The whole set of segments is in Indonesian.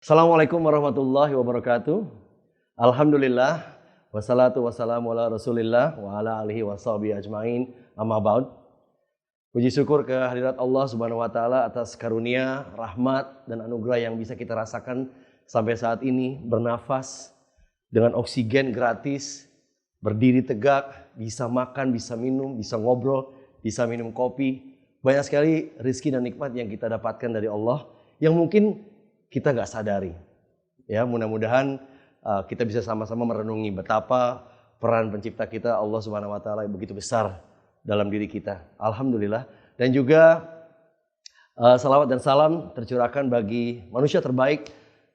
Assalamualaikum warahmatullahi wabarakatuh. Alhamdulillah wassalatu wassalamu ala Rasulillah wa ala alihi washabihi ajmain. Amma ba'd. Puji syukur kehadirat Allah Subhanahu wa taala atas karunia, rahmat dan anugerah yang bisa kita rasakan sampai saat ini, bernafas dengan oksigen gratis, berdiri tegak, bisa makan, bisa minum, bisa ngobrol, bisa minum kopi. Banyak sekali rezeki dan nikmat yang kita dapatkan dari Allah yang mungkin kita nggak sadari. Ya, mudah-mudahan kita bisa sama-sama merenungi betapa peran pencipta kita Allah Subhanahu wa taala yang begitu besar dalam diri kita. Alhamdulillah. Dan juga salawat dan salam tercurahkan bagi manusia terbaik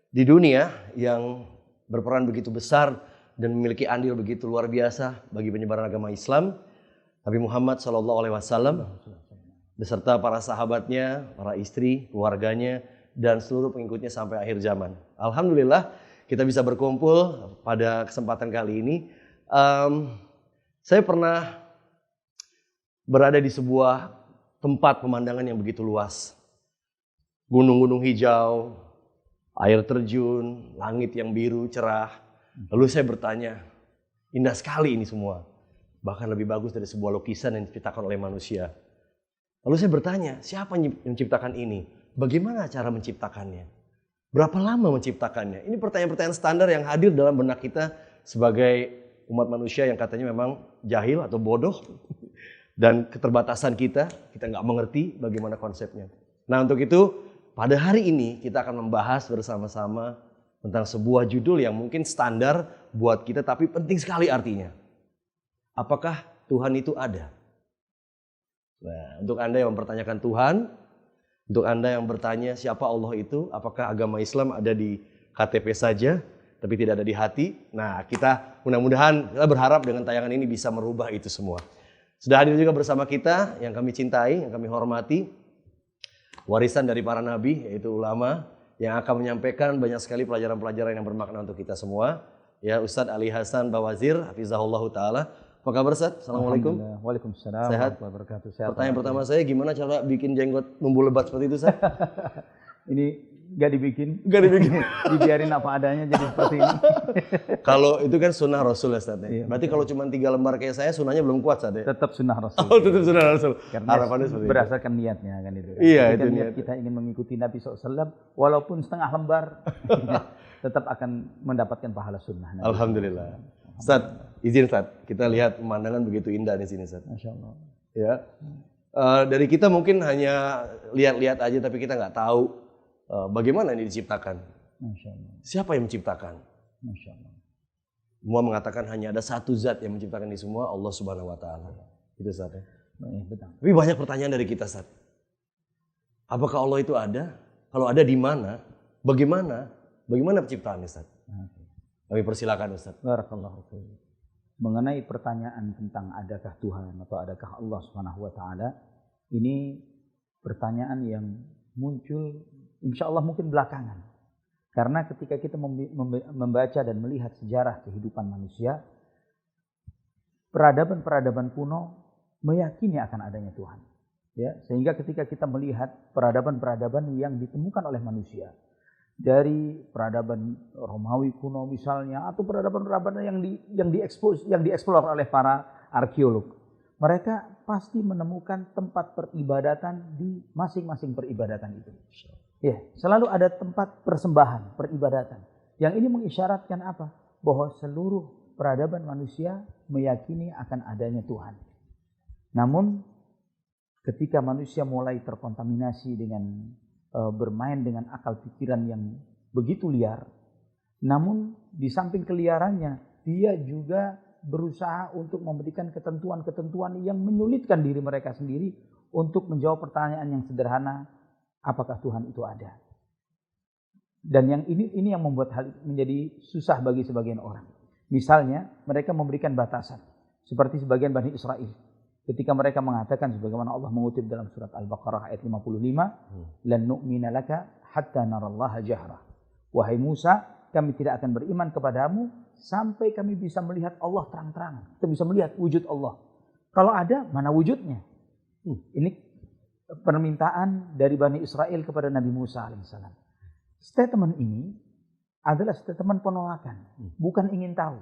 di dunia yang berperan begitu besar dan memiliki andil begitu luar biasa bagi penyebaran agama Islam, Nabi Muhammad SAW beserta para sahabatnya, para istri, keluarganya, dan seluruh pengikutnya sampai akhir zaman. Alhamdulillah kita bisa berkumpul pada kesempatan kali ini. Saya pernah berada di sebuah tempat pemandangan yang begitu luas. Gunung-gunung hijau, air terjun, langit yang biru cerah. Lalu saya bertanya, indah sekali ini semua. Bahkan lebih bagus dari sebuah lukisan yang diciptakan oleh manusia. Lalu saya bertanya, siapa yang menciptakan ini? Bagaimana cara menciptakannya? Berapa lama menciptakannya? Ini pertanyaan-pertanyaan standar yang hadir dalam benak kita sebagai umat manusia yang katanya memang jahil atau bodoh. Dan keterbatasan kita nggak mengerti bagaimana konsepnya. Nah, untuk itu pada hari ini kita akan membahas bersama-sama tentang sebuah judul yang mungkin standar buat kita tapi penting sekali artinya. Apakah Tuhan itu ada? Nah, untuk Anda yang mempertanyakan Tuhan, untuk Anda yang bertanya siapa Allah itu, apakah agama Islam ada di KTP saja, tapi tidak ada di hati? Nah, kita mudah-mudahan, kita berharap dengan tayangan ini bisa merubah itu semua. Sudah hadir juga bersama kita, yang kami cintai, yang kami hormati, warisan dari para nabi, yaitu ulama, yang akan menyampaikan banyak sekali pelajaran-pelajaran yang bermakna untuk kita semua. Ya, Ustadz Ali Hasan Bawazir, hafizahullah ta'ala. Apa kabar, Ustadz? Assalamualaikum. Waalaikumsalam. Sehat? Wabarakatuh. Sehat. Pertanyaan pertama saya, gimana cara bikin jenggot numbuh lebat seperti itu, Ustadz? Ini nggak dibikin. Nggak dibikin. Dibiarin apa adanya jadi seperti ini. Kalau itu kan sunnah Rasul ya, Ustadz. Iya, berarti kalau cuma 3 lembar kayak saya, sunnahnya belum kuat, Ustadz. Tetap sunnah Rasul. Oh, tetap sunnah Rasul. Karena Harapannya seperti itu. berdasarkan niatnya kan itu. Iya, jadi itu kan niat. kita ingin mengikuti Nabi SAW, walaupun setengah lembar, tetap akan mendapatkan pahala sunnah. Alhamdulillah. Ustadz, izin Ustadz, kita lihat pemandangan begitu indah di sini, Ustadz. Masya Allah. Ya. Dari kita mungkin hanya lihat-lihat aja, tapi kita nggak tahu bagaimana ini diciptakan. Masya Allah. Siapa yang menciptakan? Masya Allah. Semua mengatakan hanya ada satu zat yang menciptakan ini semua, Allah Subhanahu Wa Taala. Itu Ustadz. Betul. Tapi banyak pertanyaan dari kita, Ustadz. Apakah Allah itu ada? Kalau ada di mana? Bagaimana? Bagaimana penciptaannya, Ustadz? Kami persilakan, Ustadz. Barakallahu fiik. Mengenai pertanyaan tentang adakah Tuhan atau adakah Allah Subhanahu wa taala, ini pertanyaan yang muncul insya Allah mungkin belakangan. Karena ketika kita membaca dan melihat sejarah kehidupan manusia, peradaban-peradaban kuno meyakini akan adanya Tuhan. Ya, sehingga ketika kita melihat peradaban-peradaban yang ditemukan oleh manusia, dari peradaban Romawi kuno misalnya, atau peradaban-peradaban yang dieksplor oleh para arkeolog, mereka pasti menemukan tempat peribadatan di masing-masing peribadatan itu. Ya, selalu ada tempat persembahan, peribadatan. Yang ini mengisyaratkan apa? Bahwa seluruh peradaban manusia meyakini akan adanya Tuhan. Namun ketika manusia mulai terkontaminasi dengan bermain dengan akal pikiran yang begitu liar, namun di samping keliarannya dia juga berusaha untuk memberikan ketentuan-ketentuan yang menyulitkan diri mereka sendiri untuk menjawab pertanyaan yang sederhana, apakah Tuhan itu ada? Dan yang ini yang membuat hal menjadi susah bagi sebagian orang. Misalnya mereka memberikan batasan, seperti sebagian Bani Israel. Ketika mereka mengatakan sebagaimana Allah mengutip dalam surat Al-Baqarah ayat 55, "Lan nu'mina laka hatta narallaha jahra." Wahai Musa, kami tidak akan beriman kepadamu sampai kami bisa melihat Allah terang-terangan. Kita bisa melihat wujud Allah. Kalau ada, mana wujudnya? Ini permintaan dari Bani Israel kepada Nabi Musa alaihissalam. Statement ini adalah statement penolakan, bukan ingin tahu.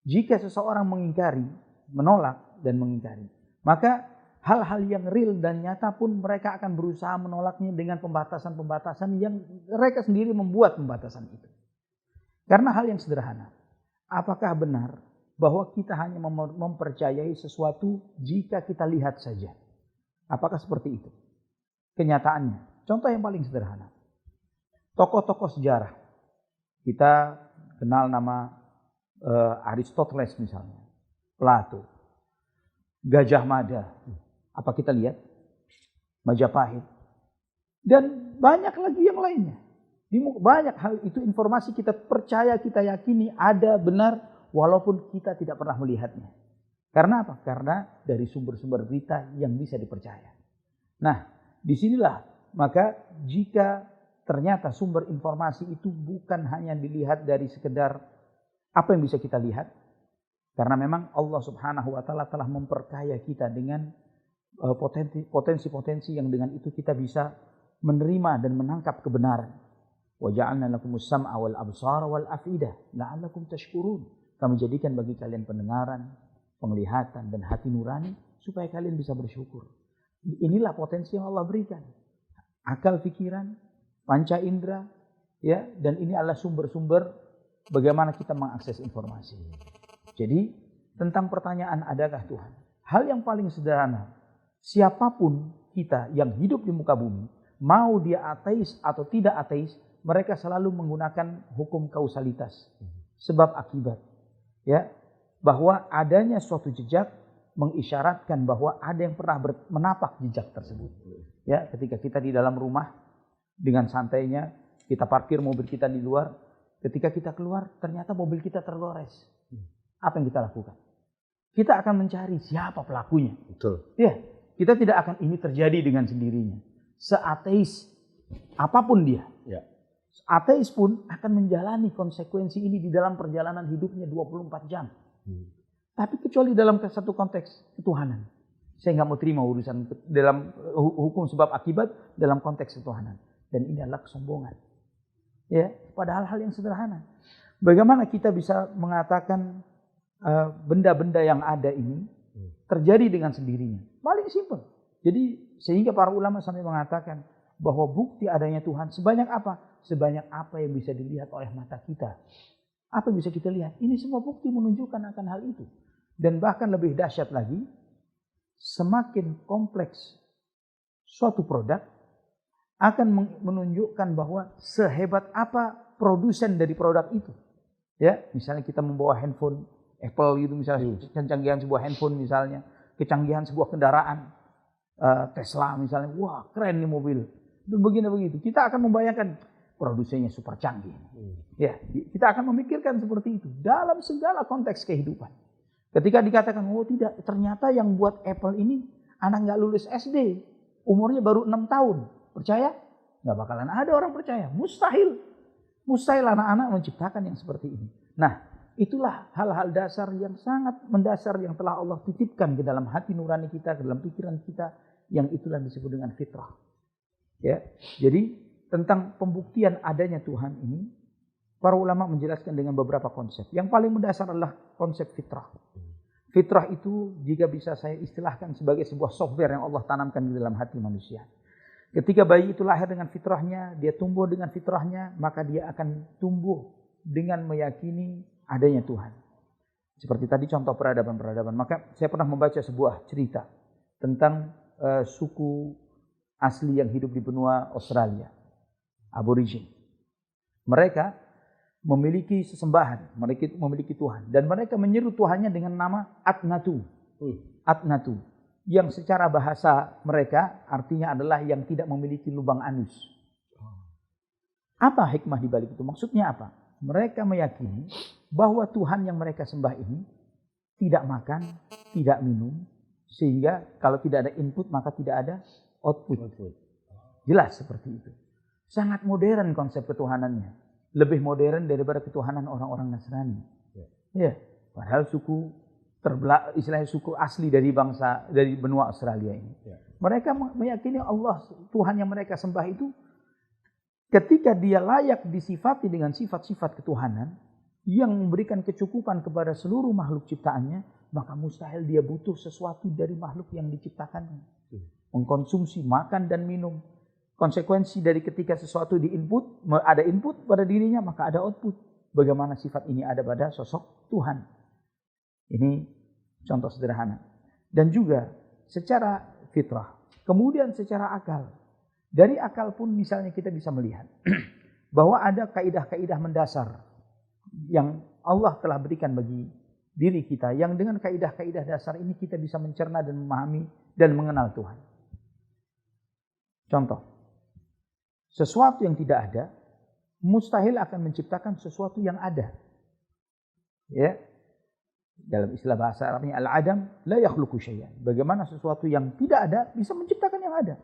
Jika seseorang mengingkari, menolak dan mengingkari, maka hal-hal yang real dan nyata pun mereka akan berusaha menolaknya dengan pembatasan-pembatasan yang mereka sendiri membuat pembatasan itu. Karena hal yang sederhana, apakah benar bahwa kita hanya mempercayai sesuatu jika kita lihat saja? Apakah seperti itu? Kenyataannya, contoh yang paling sederhana. Tokoh-tokoh sejarah, kita kenal nama Aristoteles misalnya, Plato, Gajah Mada, apa kita lihat? Majapahit, dan banyak lagi yang lainnya. Banyak hal itu informasi kita percaya, kita yakini ada benar walaupun kita tidak pernah melihatnya. Karena apa? Karena dari sumber-sumber berita yang bisa dipercaya. Nah, disinilah maka jika ternyata sumber informasi itu bukan hanya dilihat dari sekedar apa yang bisa kita lihat, karena memang Allah Subhanahu wa taala telah memperkaya kita dengan potensi-potensi yang dengan itu kita bisa menerima dan menangkap kebenaran. Wa ja'alna lakumus sam'a wal absara wal afidah la'allakum tashkurun. Kami jadikan bagi kalian pendengaran, penglihatan dan hati nurani supaya kalian bisa bersyukur. Inilah potensi yang Allah berikan. Akal pikiran, panca indera, ya, dan ini adalah sumber-sumber bagaimana kita mengakses informasi. Jadi, tentang pertanyaan adakah Tuhan? Hal yang paling sederhana, siapapun kita yang hidup di muka bumi, mau dia ateis atau tidak ateis, mereka selalu menggunakan hukum kausalitas, sebab akibat, ya, bahwa adanya suatu jejak mengisyaratkan bahwa ada yang pernah menapak jejak tersebut. Ya, ketika kita di dalam rumah dengan santainya kita parkir mobil kita di luar, ketika kita keluar ternyata mobil kita tergores. Apa yang kita lakukan? Kita akan mencari siapa pelakunya. Betul. Ya, kita tidak akan ini terjadi dengan sendirinya. Seateis apapun dia. Ya. Ateis pun akan menjalani konsekuensi ini di dalam perjalanan hidupnya 24 jam. Tapi kecuali dalam satu konteks ketuhanan. Saya nggak mau terima urusan dalam hukum sebab akibat dalam konteks ketuhanan. Dan ini adalah kesombongan. Ya, padahal hal yang sederhana. Bagaimana kita bisa mengatakan benda-benda yang ada ini terjadi dengan sendirinya? Paling simpel. Jadi sehingga para ulama sampai mengatakan bahwa bukti adanya Tuhan sebanyak apa? Sebanyak apa yang bisa dilihat oleh mata kita. Apa yang bisa kita lihat? Ini semua bukti menunjukkan akan hal itu. Dan bahkan lebih dahsyat lagi, semakin kompleks suatu produk akan menunjukkan bahwa sehebat apa produsen dari produk itu. Ya, misalnya kita membawa handphone Apple gitu misalnya, kecanggihan sebuah handphone misalnya, kecanggihan sebuah kendaraan Tesla misalnya, wah keren nih mobil. Begini begitu. Kita akan membayangkan produsennya super canggih. Ya, kita akan memikirkan seperti itu dalam segala konteks kehidupan. Ketika dikatakan, oh tidak, ternyata yang buat Apple ini anak nggak lulus SD, umurnya baru 6 tahun. Percaya? Nggak bakalan ada orang percaya. Mustahil. Mustahil anak-anak menciptakan yang seperti ini. Nah, itulah hal-hal dasar yang sangat mendasar yang telah Allah titipkan ke dalam hati nurani kita, ke dalam pikiran kita, yang itulah disebut dengan fitrah. Ya, jadi tentang pembuktian adanya Tuhan ini, para ulama menjelaskan dengan beberapa konsep. Yang paling mendasar adalah konsep fitrah. Fitrah itu jika bisa saya istilahkan sebagai sebuah software yang Allah tanamkan di dalam hati manusia. Ketika bayi itu lahir dengan fitrahnya, dia tumbuh dengan fitrahnya, maka dia akan tumbuh dengan meyakini adanya Tuhan. Seperti tadi contoh peradaban-peradaban. Maka saya pernah membaca sebuah cerita tentang suku asli yang hidup di benua Australia, Aborigin. Mereka memiliki sesembahan, mereka memiliki Tuhan, dan mereka menyeru Tuhannya dengan nama Atnatu. Atnatu, yang secara bahasa mereka artinya adalah yang tidak memiliki lubang anus. Apa hikmah di balik itu? Maksudnya apa? Mereka meyakini bahwa Tuhan yang mereka sembah ini tidak makan, tidak minum, sehingga kalau tidak ada input maka tidak ada output. Jelas seperti itu. Sangat modern konsep ketuhanannya. Lebih modern daripada ketuhanan orang-orang Nasrani. Ya, padahal istilahnya suku asli dari benua Australia ini. Mereka meyakini Allah, Tuhan yang mereka sembah itu ketika dia layak disifati dengan sifat-sifat ketuhanan yang memberikan kecukupan kepada seluruh makhluk ciptaannya, maka mustahil dia butuh sesuatu dari makhluk yang diciptakannya. Mengkonsumsi makan dan minum. Konsekuensi dari ketika sesuatu di-input, ada input pada dirinya, maka ada output. Bagaimana sifat ini ada pada sosok Tuhan. Ini contoh sederhana. Dan juga secara fitrah. Kemudian secara akal. Dari akal pun misalnya kita bisa melihat bahwa ada kaidah-kaidah mendasar yang Allah telah berikan bagi diri kita, yang dengan kaidah-kaidah dasar ini kita bisa mencerna dan memahami dan mengenal Tuhan. Contoh, sesuatu yang tidak ada mustahil akan menciptakan sesuatu yang ada. Ya, dalam istilah bahasa Arabnya al-adam la yakhluqu syai'an. Bagaimana sesuatu yang tidak ada bisa menciptakan yang ada.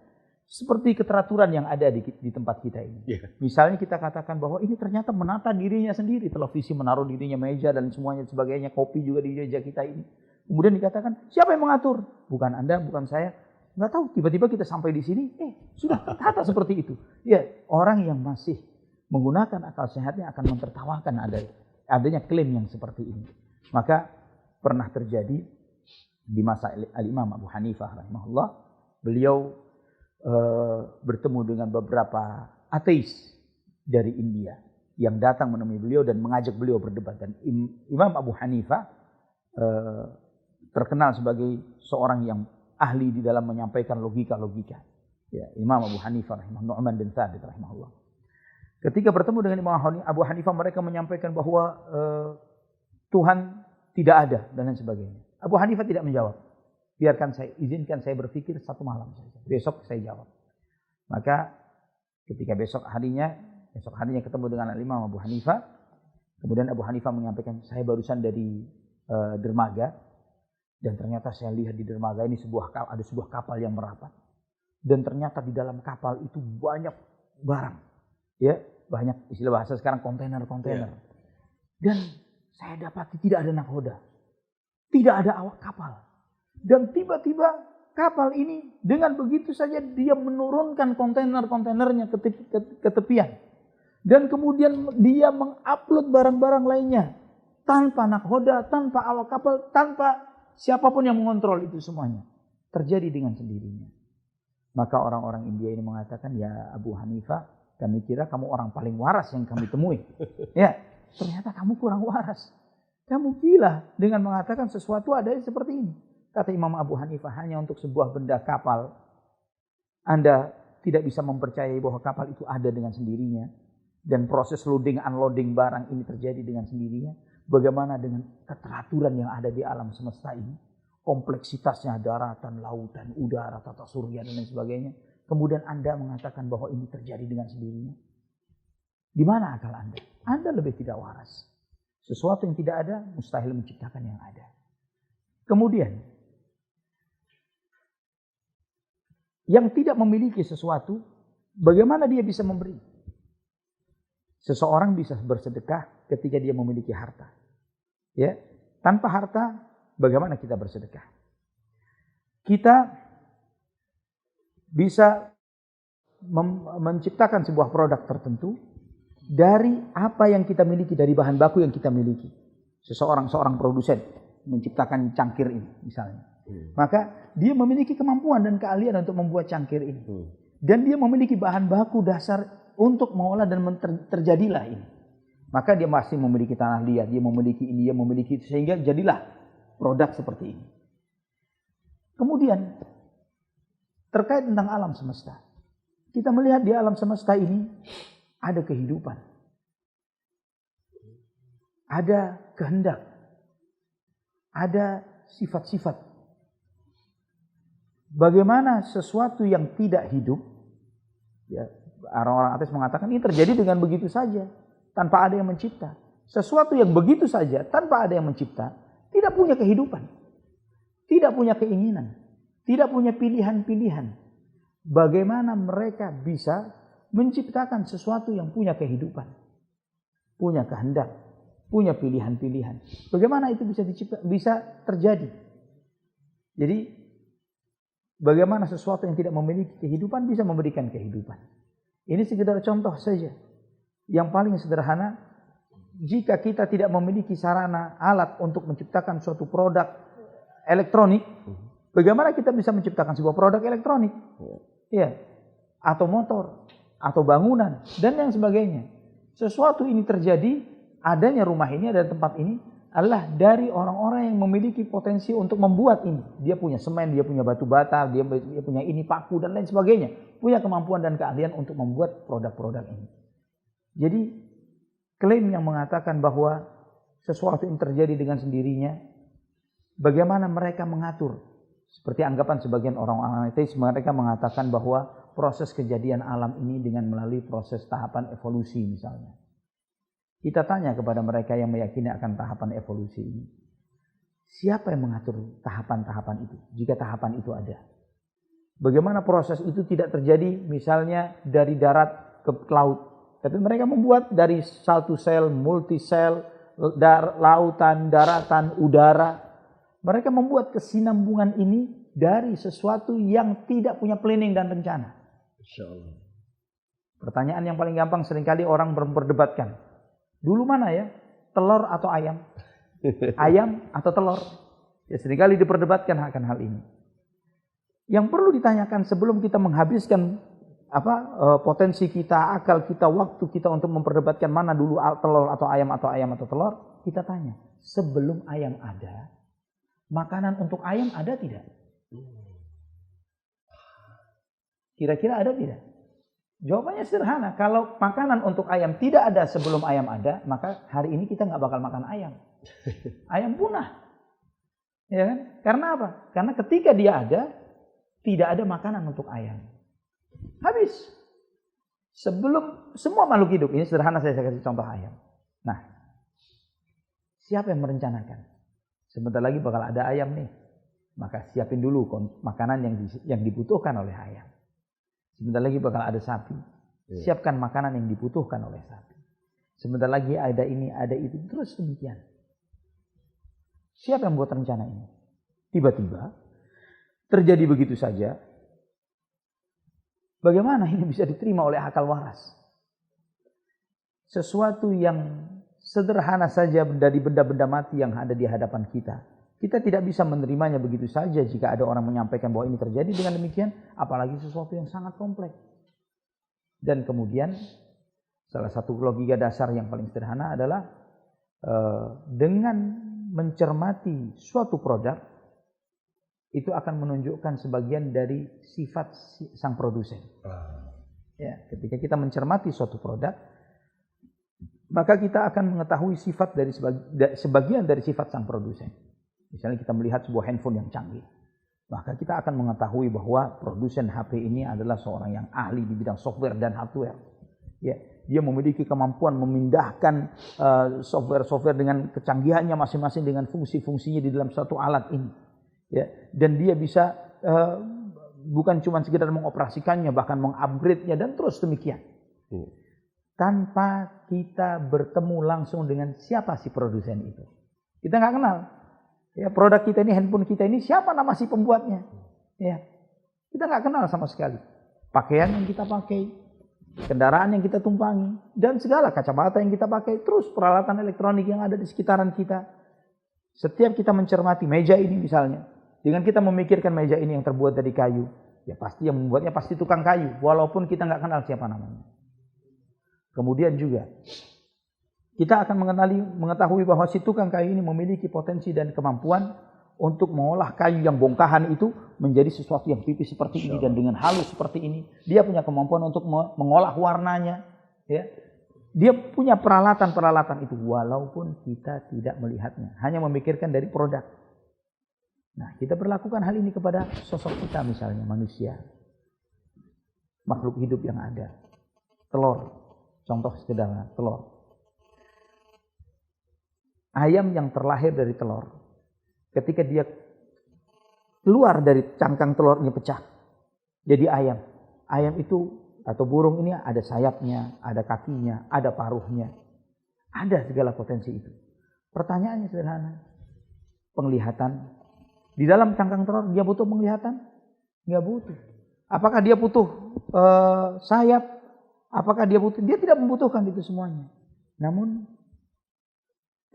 Seperti keteraturan yang ada di tempat kita ini. Yeah. Misalnya kita katakan bahwa ini ternyata menata dirinya sendiri. Televisi menaruh dirinya, meja dan semuanya sebagainya. Kopi juga di meja kita ini. Kemudian dikatakan, siapa yang mengatur? Bukan Anda, bukan saya. Nggak tahu, tiba-tiba kita sampai di sini, sudah tertata seperti itu. Ya, orang yang masih menggunakan akal sehatnya akan mentertawakan adanya klaim yang seperti ini. Maka pernah terjadi di masa Al-Imam Abu Hanifah rahimahullah, beliau bertemu dengan beberapa ateis dari India yang datang menemui beliau dan mengajak beliau berdebat. Dan Imam Abu Hanifah terkenal sebagai seorang yang ahli di dalam menyampaikan logika-logika. Ya, Imam Abu Hanifah rahimahullah, Nu'man bin Thabit rahimahullah. Ketika bertemu dengan Imam Abu Hanifah, mereka menyampaikan bahwa Tuhan tidak ada dan lain sebagainya. Abu Hanifah tidak menjawab. Biarkan saya, izinkan saya berpikir satu malam saja. Besok saya jawab. Maka ketika besok harinya ketemu dengan Imam Abu Hanifah, kemudian Abu Hanifah menyampaikan, saya barusan dari dermaga, dan ternyata saya lihat di dermaga ini ada sebuah kapal yang merapat. Dan ternyata di dalam kapal itu banyak barang. Ya, banyak istilah bahasa sekarang kontainer-kontainer. Yeah. Dan saya dapati tidak ada nakoda. Tidak ada awak kapal. Dan tiba-tiba kapal ini dengan begitu saja dia menurunkan kontainer-kontainernya ke tepian. Dan kemudian dia mengupload barang-barang lainnya. Tanpa nakoda, tanpa awak kapal, tanpa siapapun yang mengontrol itu semuanya. Terjadi dengan sendirinya. Maka orang-orang India ini mengatakan, ya Abu Hanifah, kami kira kamu orang paling waras yang kami temui. Ya, ternyata kamu kurang waras. Kamu gila dengan mengatakan sesuatu ada seperti ini. Kata Imam Abu Hanifah, hanya untuk sebuah benda kapal, Anda tidak bisa mempercayai bahwa kapal itu ada dengan sendirinya. Dan proses loading unloading barang ini terjadi dengan sendirinya. Bagaimana dengan keteraturan yang ada di alam semesta ini? Kompleksitasnya daratan, lautan, udara, tata surya dan lain sebagainya. Kemudian Anda mengatakan bahwa ini terjadi dengan sendirinya. Di mana akal Anda? Anda lebih tidak waras. Sesuatu yang tidak ada mustahil menciptakan yang ada. Kemudian yang tidak memiliki sesuatu, bagaimana dia bisa memberi? Seseorang bisa bersedekah ketika dia memiliki harta. Ya, tanpa harta, bagaimana kita bersedekah? Kita bisa menciptakan sebuah produk tertentu dari apa yang kita miliki, dari bahan baku yang kita miliki. Seorang produsen menciptakan cangkir ini misalnya. Maka dia memiliki kemampuan dan keahlian untuk membuat cangkir ini. Dan dia memiliki bahan baku dasar untuk mengolah dan terjadilah ini. Maka dia masih memiliki tanah liat, dia memiliki ini, dia memiliki itu, sehingga jadilah produk seperti ini. Kemudian terkait tentang alam semesta. Kita melihat di alam semesta ini ada kehidupan. Ada kehendak. Ada sifat-sifat. Bagaimana sesuatu yang tidak hidup, ya, orang-orang ateis mengatakan ini terjadi dengan begitu saja, tanpa ada yang mencipta. Sesuatu yang begitu saja, tanpa ada yang mencipta, tidak punya kehidupan. Tidak punya keinginan. Tidak punya pilihan-pilihan. Bagaimana mereka bisa menciptakan sesuatu yang punya kehidupan, punya kehendak, punya pilihan-pilihan? Bagaimana itu bisa terjadi? Jadi, bagaimana sesuatu yang tidak memiliki kehidupan bisa memberikan kehidupan? Ini sekedar contoh saja. Yang paling sederhana, jika kita tidak memiliki sarana alat untuk menciptakan suatu produk elektronik, bagaimana kita bisa menciptakan sebuah produk elektronik? Ya, atau motor, atau bangunan, dan yang sebagainya. Sesuatu ini terjadi, adanya rumah ini, ada tempat ini, adalah dari orang-orang yang memiliki potensi untuk membuat ini. Dia punya semen, dia punya batu bata, dia punya ini paku dan lain sebagainya. Punya kemampuan dan keahlian untuk membuat produk-produk ini. Jadi klaim yang mengatakan bahwa sesuatu yang terjadi dengan sendirinya, bagaimana mereka mengatur? Seperti anggapan sebagian orang-orang ateis, mereka mengatakan bahwa proses kejadian alam ini dengan melalui proses tahapan evolusi misalnya. Kita tanya kepada mereka yang meyakini akan tahapan evolusi ini. Siapa yang mengatur tahapan-tahapan itu? Jika tahapan itu ada. Bagaimana proses itu tidak terjadi misalnya dari darat ke laut. Tapi mereka membuat dari satu sel, multisel, lautan, daratan, udara. Mereka membuat kesinambungan ini dari sesuatu yang tidak punya planning dan rencana. Insya Allah. Pertanyaan yang paling gampang seringkali orang berdebatkan. Dulu mana ya? Telur atau ayam? Ayam atau telur? Ya, seringkali diperdebatkan akan hal ini. Yang perlu ditanyakan sebelum kita menghabiskan potensi kita, akal kita, waktu kita untuk memperdebatkan mana dulu telur atau ayam atau telur, kita tanya, sebelum ayam ada, makanan untuk ayam ada tidak? Kira-kira ada tidak? Jawabannya sederhana. Kalau makanan untuk ayam tidak ada sebelum ayam ada, maka hari ini kita nggak bakal makan ayam. Ayam punah. Ya kan? Karena apa? Karena ketika dia ada, tidak ada makanan untuk ayam. Habis. Sebelum semua makhluk hidup, ini sederhana saya kasih contoh ayam. Nah, siapa yang merencanakan? Sebentar lagi bakal ada ayam nih. Maka siapin dulu makanan yang dibutuhkan oleh ayam. Sebentar lagi bakal ada sapi. Siapkan makanan yang dibutuhkan oleh sapi. Sebentar lagi ada ini, ada itu. Terus demikian. Siapa yang buat rencana ini? Tiba-tiba terjadi begitu saja. Bagaimana ini bisa diterima oleh akal waras? Sesuatu yang sederhana saja dari benda-benda mati yang ada di hadapan kita. Kita tidak bisa menerimanya begitu saja jika ada orang menyampaikan bahwa ini terjadi dengan demikian, apalagi sesuatu yang sangat kompleks. Dan kemudian salah satu logika dasar yang paling sederhana adalah dengan mencermati suatu produk, itu akan menunjukkan sebagian dari sifat sang produsen. Ya, ketika kita mencermati suatu produk, maka kita akan mengetahui sifat dari sebagian dari sifat sang produsen. Misalnya kita melihat sebuah handphone yang canggih, maka kita akan mengetahui bahwa produsen HP ini adalah seorang yang ahli di bidang software dan hardware. Ya, dia memiliki kemampuan memindahkan software dengan kecanggihannya masing-masing dengan fungsi-fungsinya di dalam satu alat ini. Ya, dan dia bisa bukan cuma sekedar mengoperasikannya, bahkan mengupgrade-nya dan terus demikian. Tanpa kita bertemu langsung dengan siapa si produsen itu. Kita nggak kenal. Ya, produk kita ini, handphone kita ini, siapa nama si pembuatnya? Ya, kita nggak kenal sama sekali. Pakaian yang kita pakai, kendaraan yang kita tumpangi, dan segala kacamata yang kita pakai, terus peralatan elektronik yang ada di sekitaran kita. Setiap kita mencermati meja ini misalnya, dengan kita memikirkan meja ini yang terbuat dari kayu, ya pasti yang membuatnya pasti tukang kayu, walaupun kita nggak kenal siapa namanya. Kemudian juga kita akan mengetahui bahwa si tukang kayu ini memiliki potensi dan kemampuan untuk mengolah kayu yang bongkahan itu menjadi sesuatu yang tipis seperti ini dan dengan halus seperti ini. Dia punya kemampuan untuk mengolah warnanya. Ya. Dia punya peralatan-peralatan itu walaupun kita tidak melihatnya. Hanya memikirkan dari produk. Nah, kita berlakukan hal ini kepada sosok kita misalnya manusia. Makhluk hidup yang ada. Telur. Contoh sederhana, telur. Ayam yang terlahir dari telur, ketika dia keluar dari cangkang telurnya pecah, jadi ayam. Ayam itu atau burung ini ada sayapnya, ada kakinya, ada paruhnya, ada segala potensi itu. Pertanyaannya sederhana, penglihatan di dalam cangkang telur dia butuh penglihatan? Nggak butuh. Apakah dia butuh sayap? Apakah dia butuh? Dia tidak membutuhkan itu semuanya. Namun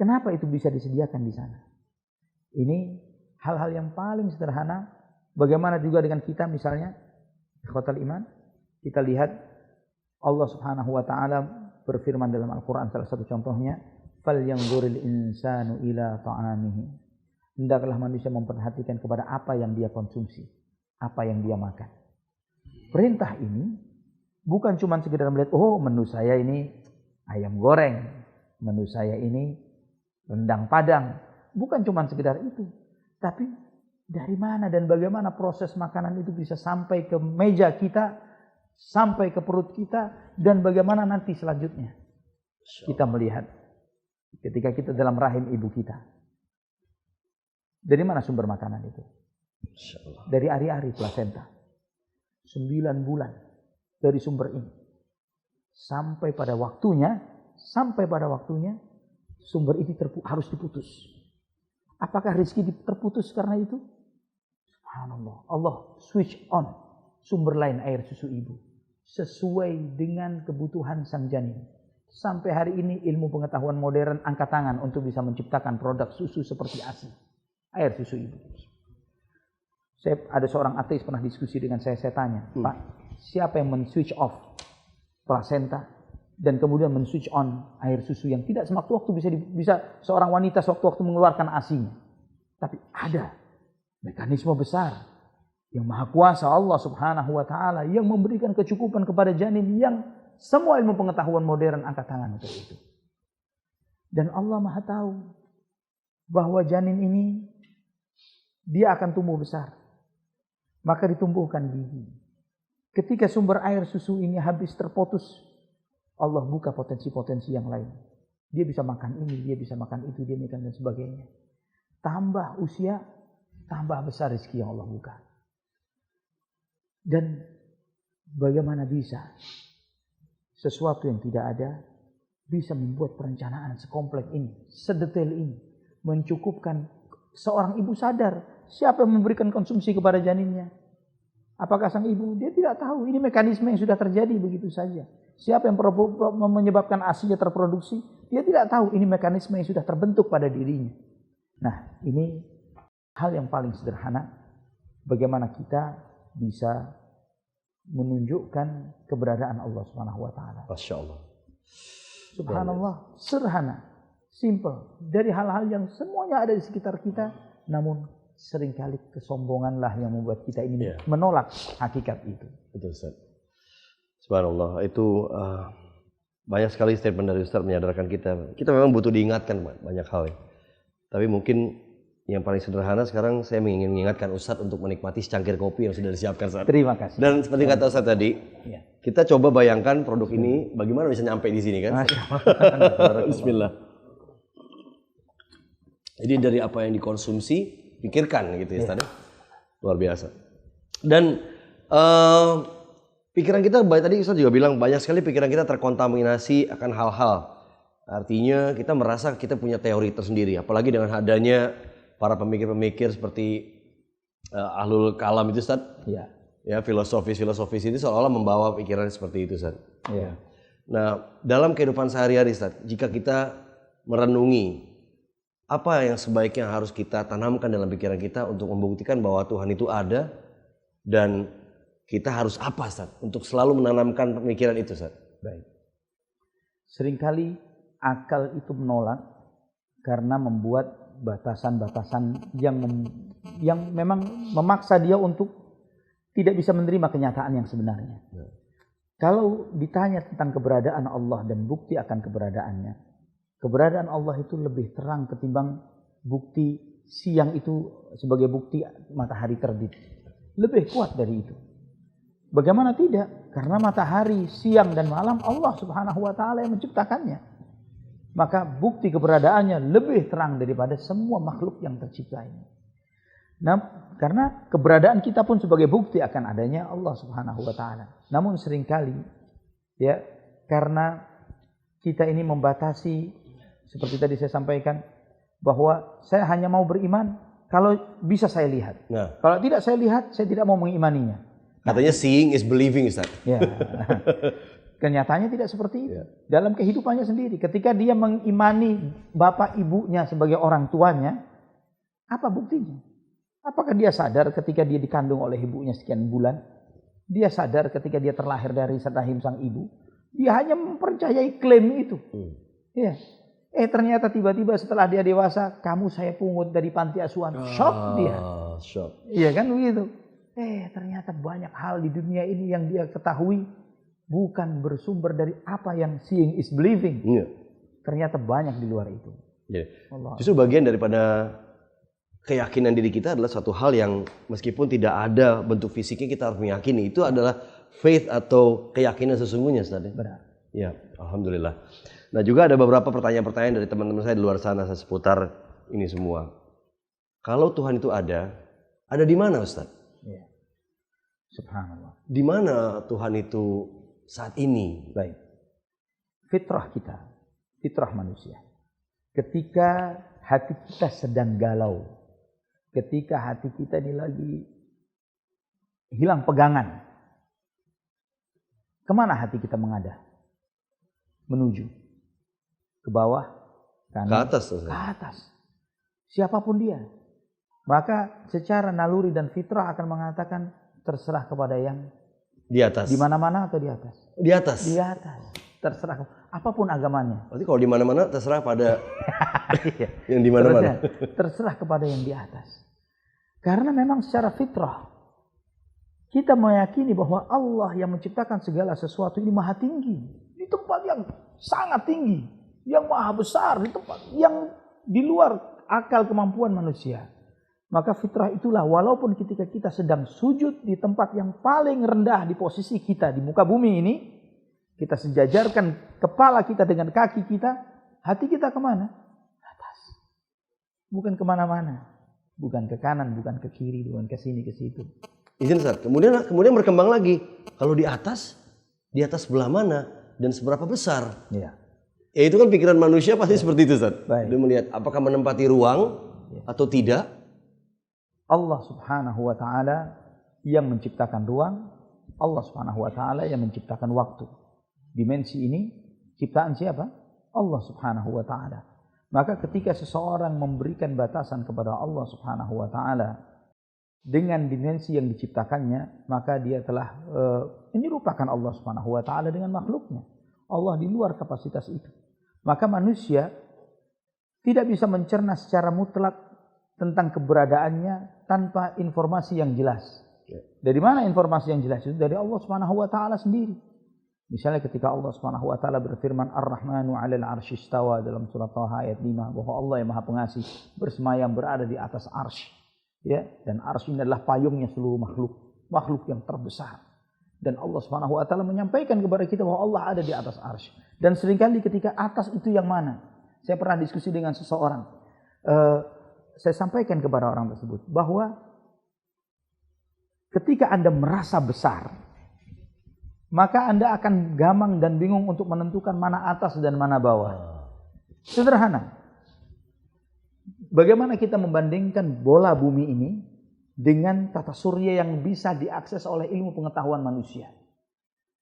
kenapa itu bisa disediakan di sana? Ini hal-hal yang paling sederhana. Bagaimana juga dengan kita misalnya, ikhwatal iman, kita lihat Allah Subhanahu wa taala berfirman dalam Al-Qur'an, salah satu contohnya, falyanzuril insanu ila ta'amihi. Hendaklah manusia memperhatikan kepada apa yang dia konsumsi, apa yang dia makan. Perintah ini bukan cuma sekedar melihat, oh menu saya ini ayam goreng, menu saya ini rendang Padang. Bukan cuma sekedar itu, tapi dari mana dan bagaimana proses makanan itu bisa sampai ke meja kita, sampai ke perut kita, dan bagaimana nanti selanjutnya kita melihat ketika kita dalam rahim ibu kita. Dari mana sumber makanan itu? Dari ari-ari plasenta. 9 bulan dari sumber ini. Sampai pada waktunya sumber ini harus diputus. Apakah rezeki terputus karena itu? Subhanallah. Allah switch on sumber lain, air susu ibu, sesuai dengan kebutuhan sang janin. Sampai hari ini ilmu pengetahuan modern angkat tangan untuk bisa menciptakan produk susu seperti ASI, air susu ibu. Ada seorang ateis pernah diskusi dengan saya tanya, Pak, siapa yang men-switch off plasenta dan kemudian men-switch on air susu yang tidak sewaktu-waktu bisa seorang wanita sewaktu-waktu mengeluarkan ASI-nya. Tapi ada mekanisme besar yang maha kuasa Allah Subhanahu wa taala yang memberikan kecukupan kepada janin yang semua ilmu pengetahuan modern angkat tangan untuk itu. Dan Allah maha tahu bahwa janin ini dia akan tumbuh besar. Maka ditumbuhkan gigi. Ketika sumber air susu ini habis terputus, Allah buka potensi-potensi yang lain. Dia bisa makan ini, dia bisa makan itu, dia makan dan sebagainya. Tambah usia, tambah besar rezeki yang Allah buka. Dan bagaimana bisa sesuatu yang tidak ada bisa membuat perencanaan sekompleks ini, sedetail ini, mencukupkan seorang ibu sadar siapa yang memberikan konsumsi kepada janinnya. Apakah sang ibu? Dia tidak tahu. Ini mekanisme yang sudah terjadi begitu saja. Siapa yang menyebabkan ASI-nya terproduksi? Dia tidak tahu. Ini mekanisme yang sudah terbentuk pada dirinya. Nah, ini hal yang paling sederhana. Bagaimana kita bisa menunjukkan keberadaan Allah Subhanahu wa taala. Masya Allah. Subhanallah, sederhana, simple. Dari hal-hal yang semuanya ada di sekitar kita, namun seringkali kesombonganlah yang membuat kita ini menolak hakikat itu. Betul, Ustaz. Subhanallah, itu banyak sekali statement dari Ustaz menyadarkan kita. Kita memang butuh diingatkan banyak hal. Tapi mungkin yang paling sederhana sekarang saya ingin mengingatkan Ustaz untuk menikmati secangkir kopi yang sudah disiapkan Ustaz. Terima kasih. Dan seperti kata Ustaz tadi, kita coba bayangkan produk ini bagaimana bisa nyampe di sini kan? Bismillah. Jadi dari apa yang dikonsumsi, pikirkan gitu ya Ustaz. Luar biasa. Dan pikiran kita, tadi Ustaz juga bilang banyak sekali pikiran kita terkontaminasi akan hal-hal. Artinya kita merasa kita punya teori tersendiri. Apalagi dengan adanya para pemikir-pemikir seperti ahlul kalam itu Ustaz. Ya, filosofis itu seolah-olah membawa pikiran seperti itu Ustaz. Nah, dalam kehidupan sehari-hari Ustaz, jika kita merenungi apa yang sebaiknya harus kita tanamkan dalam pikiran kita untuk membuktikan bahwa Tuhan itu ada, dan kita harus apa Ustaz untuk selalu menanamkan pemikiran itu Ustaz? Baik. Seringkali akal itu menolak karena membuat batasan-batasan yang memang memaksa dia untuk tidak bisa menerima kenyataan yang sebenarnya. Kalau ditanya tentang keberadaan Allah dan bukti akan keberadaannya, keberadaan Allah itu lebih terang ketimbang bukti siang itu sebagai bukti matahari terbit. Lebih kuat dari itu. Bagaimana tidak? Karena matahari siang dan malam Allah Subhanahu wa taala yang menciptakannya. Maka bukti keberadaannya lebih terang daripada semua makhluk yang tercipta ini. Nah, karena keberadaan kita pun sebagai bukti akan adanya Allah Subhanahu wa taala. Namun seringkali ya, karena kita ini membatasi, seperti tadi saya sampaikan, bahwa saya hanya mau beriman kalau bisa saya lihat. Kalau tidak saya lihat, saya tidak mau mengimaninya. Katanya seeing is believing Ustaz. Ya. Kenyataannya tidak seperti itu. Ya. Dalam kehidupannya sendiri, ketika dia mengimani bapak ibunya sebagai orang tuanya, apa buktinya? Apakah dia sadar ketika dia dikandung oleh ibunya sekian bulan? Dia sadar ketika dia terlahir dari rahim sang ibu? Dia hanya mempercayai klaim itu. Ya. Ternyata tiba-tiba setelah dia dewasa, kamu saya pungut dari panti asuhan. Shock dia. Shock. Iya kan begitu. Ternyata banyak hal di dunia ini yang dia ketahui bukan bersumber dari apa yang seeing is believing. Iya. Ternyata banyak di luar itu. Jadi, justru bagian daripada keyakinan diri kita adalah suatu hal yang meskipun tidak ada bentuk fisiknya kita harus meyakini. Itu adalah faith atau keyakinan sesungguhnya, Ustaz. Benar. Ya, alhamdulillah. Nah, juga ada beberapa pertanyaan-pertanyaan dari teman-teman saya di luar sana seputar ini semua. Kalau Tuhan itu ada di mana, Ustaz? Ya. Subhanallah. Di mana Tuhan itu saat ini? Baik. Fitrah kita, fitrah manusia. Ketika hati kita sedang galau, ketika hati kita ini lagi hilang pegangan, kemana hati kita mengadah? Menuju ke bawah, kanan, Ke atas. ke atas. Siapapun dia. Maka secara naluri dan fitrah akan mengatakan terserah kepada yang Di atas. di mana-mana atau di atas. Di atas. Di atas. Terserah apapun agamanya. Berarti kalau di mana-mana terserah pada yang di mana-mana. Terserah kepada yang di atas. Karena memang secara fitrah kita meyakini bahwa Allah yang menciptakan segala sesuatu ini maha tinggi, di tempat yang sangat tinggi, yang maha besar, di tempat yang di luar akal kemampuan manusia. Maka fitrah itulah walaupun ketika kita sedang sujud di tempat yang paling rendah di posisi kita di muka bumi ini, kita sejajarkan kepala kita dengan kaki kita, hati kita kemana? Atas. Bukan kemana-mana. Bukan ke kanan, bukan ke kiri, bukan ke sini, ke situ. Izin Ustaz, kemudian berkembang lagi. Kalau di atas sebelah mana dan seberapa besar? Ya. Ya itu kan pikiran manusia pasti seperti itu, Ustaz. Baik. Dia melihat apakah menempati ruang atau tidak. Allah Subhanahu wa taala yang menciptakan ruang, Allah Subhanahu wa taala yang menciptakan waktu. Dimensi ini ciptaan siapa? Allah Subhanahu wa taala. Maka ketika seseorang memberikan batasan kepada Allah Subhanahu wa taala dengan dimensi yang diciptakannya, maka dia telah menyerupakan Allah Subhanahu wa taala dengan makhluknya. Allah di luar kapasitas itu. Maka manusia tidak bisa mencerna secara mutlak tentang keberadaannya tanpa informasi yang jelas. Dari mana informasi yang jelas itu? Dari Allah Subhanahu wa taala sendiri. Misalnya ketika Allah Subhanahu wa taala berfirman Ar-Rahmanu 'alal 'arsy istawa dalam surat Thaha ayat 5 bahwa Allah yang Maha Pengasih bersemayam berada di atas arsy. Ya, dan arsy ini adalah payungnya seluruh makhluk yang terbesar. Dan Allah Subhanahu wa taala menyampaikan kepada kita bahwa Allah ada di atas arsy. Dan seringkali ketika atas itu yang mana? Saya pernah diskusi dengan seseorang. Saya sampaikan kepada orang tersebut bahwa ketika Anda merasa besar, maka Anda akan gamang dan bingung untuk menentukan mana atas dan mana bawah. Sederhana. Bagaimana kita membandingkan bola bumi ini dengan tata surya yang bisa diakses oleh ilmu pengetahuan manusia?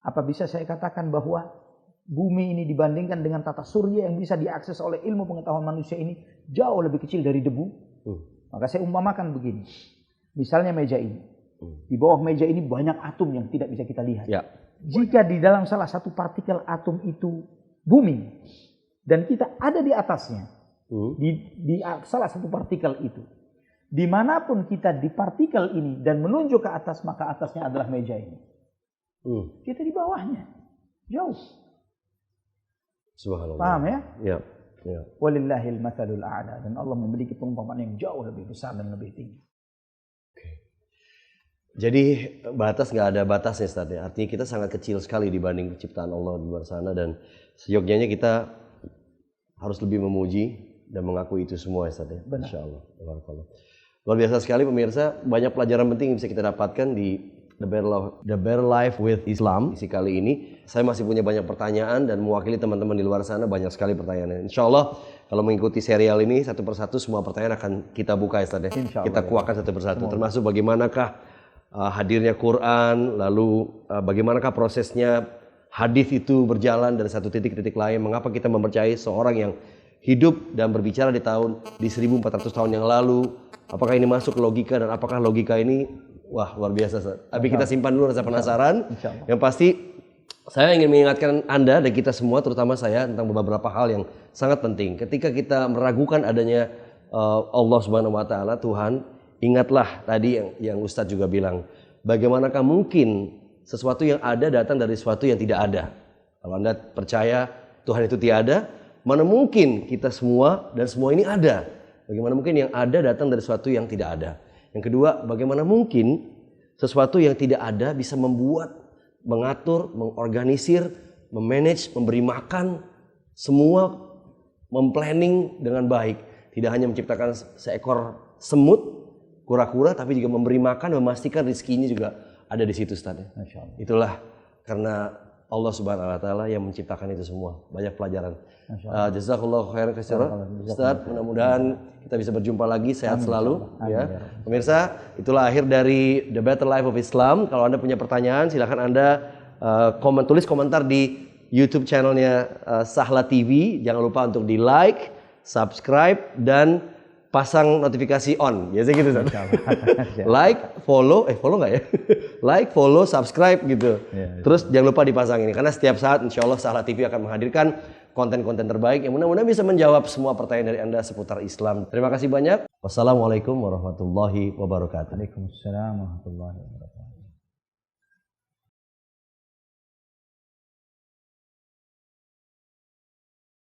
Apa bisa saya katakan bahwa bumi ini dibandingkan dengan tata surya yang bisa diakses oleh ilmu pengetahuan manusia ini jauh lebih kecil dari debu? Maka saya umpamakan begini. Misalnya meja ini. Di bawah meja ini banyak atom yang tidak bisa kita lihat. Ya. Jika di dalam salah satu partikel atom itu bumi dan kita ada di atasnya, di salah satu partikel itu, dimanapun kita di partikel ini dan menunjuk ke atas, maka atasnya adalah meja ini. Kita di bawahnya, jauh. Subhanallah. Paham ya? Ya. Ya. Walillahil matsalul a'la, dan Allah memiliki perumpamaan yang jauh lebih besar dan lebih tinggi. Jadi batas nggak ada batasnya, Ustaz, ya. Artinya kita sangat kecil sekali dibanding ciptaan Allah di luar sana, dan seyogyanya kita harus lebih memuji dan mengakui itu semua, Ustaz, ya. Insya Allah. Luar biasa sekali pemirsa, banyak pelajaran penting yang bisa kita dapatkan di The Better Life with Islam. Isi kali ini saya masih punya banyak pertanyaan dan mewakili teman-teman di luar sana banyak sekali pertanyaan. Insya Allah kalau mengikuti serial ini satu persatu semua pertanyaan akan kita buka, Ustaz, ya. Kita kuakkan satu persatu, termasuk bagaimanakah hadirnya Quran, lalu bagaimanakah prosesnya hadis itu berjalan dari satu titik ke titik lain? Mengapa kita mempercayai seorang yang hidup dan berbicara di 1400 tahun yang lalu? Apakah ini masuk ke logika, dan apakah logika ini wah luar biasa, Ustaz. Tapi kita simpan dulu rasa penasaran. Yang pasti saya ingin mengingatkan Anda dan kita semua, terutama saya, tentang beberapa hal yang sangat penting. Ketika kita meragukan adanya Allah Subhanahu wa taala, Tuhan, ingatlah tadi yang Ustadz juga bilang, bagaimanakah mungkin sesuatu yang ada datang dari sesuatu yang tidak ada? Kalau Anda percaya Tuhan itu tiada, mana mungkin kita semua dan semua ini ada? Bagaimana mungkin yang ada datang dari sesuatu yang tidak ada? Yang kedua, bagaimana mungkin sesuatu yang tidak ada bisa membuat, mengatur, mengorganisir, memanage, memberi makan, semua memplanning dengan baik. Tidak hanya menciptakan seekor semut, kura-kura, tapi juga memberi makan, memastikan rezekinya juga ada di situ, Ustaz. Itulah karena Allah Subhanahu wa taala yang menciptakan itu semua. Banyak pelajaran. Jazakallahu khairan katsiran, Ustaz. Mudah-mudahan kita bisa berjumpa lagi, sehat selalu. Ya. Pemirsa, itulah akhir dari The Better Life of Islam. Kalau Anda punya pertanyaan, silakan Anda tulis komentar di YouTube channelnya Sahla TV. Jangan lupa untuk di like, subscribe, dan pasang notifikasi on. Biasanya gitu, Ustaz. Like, follow nggak ya? Like, follow, subscribe gitu. Terus jangan lupa dipasang ini, karena setiap saat insya Allah Sahla TV akan menghadirkan konten-konten terbaik yang mudah-mudahan bisa menjawab semua pertanyaan dari Anda seputar Islam. Terima kasih banyak. Wassalamualaikum warahmatullahi wabarakatuh. Waalaikumsalam warahmatullahi wabarakatuh.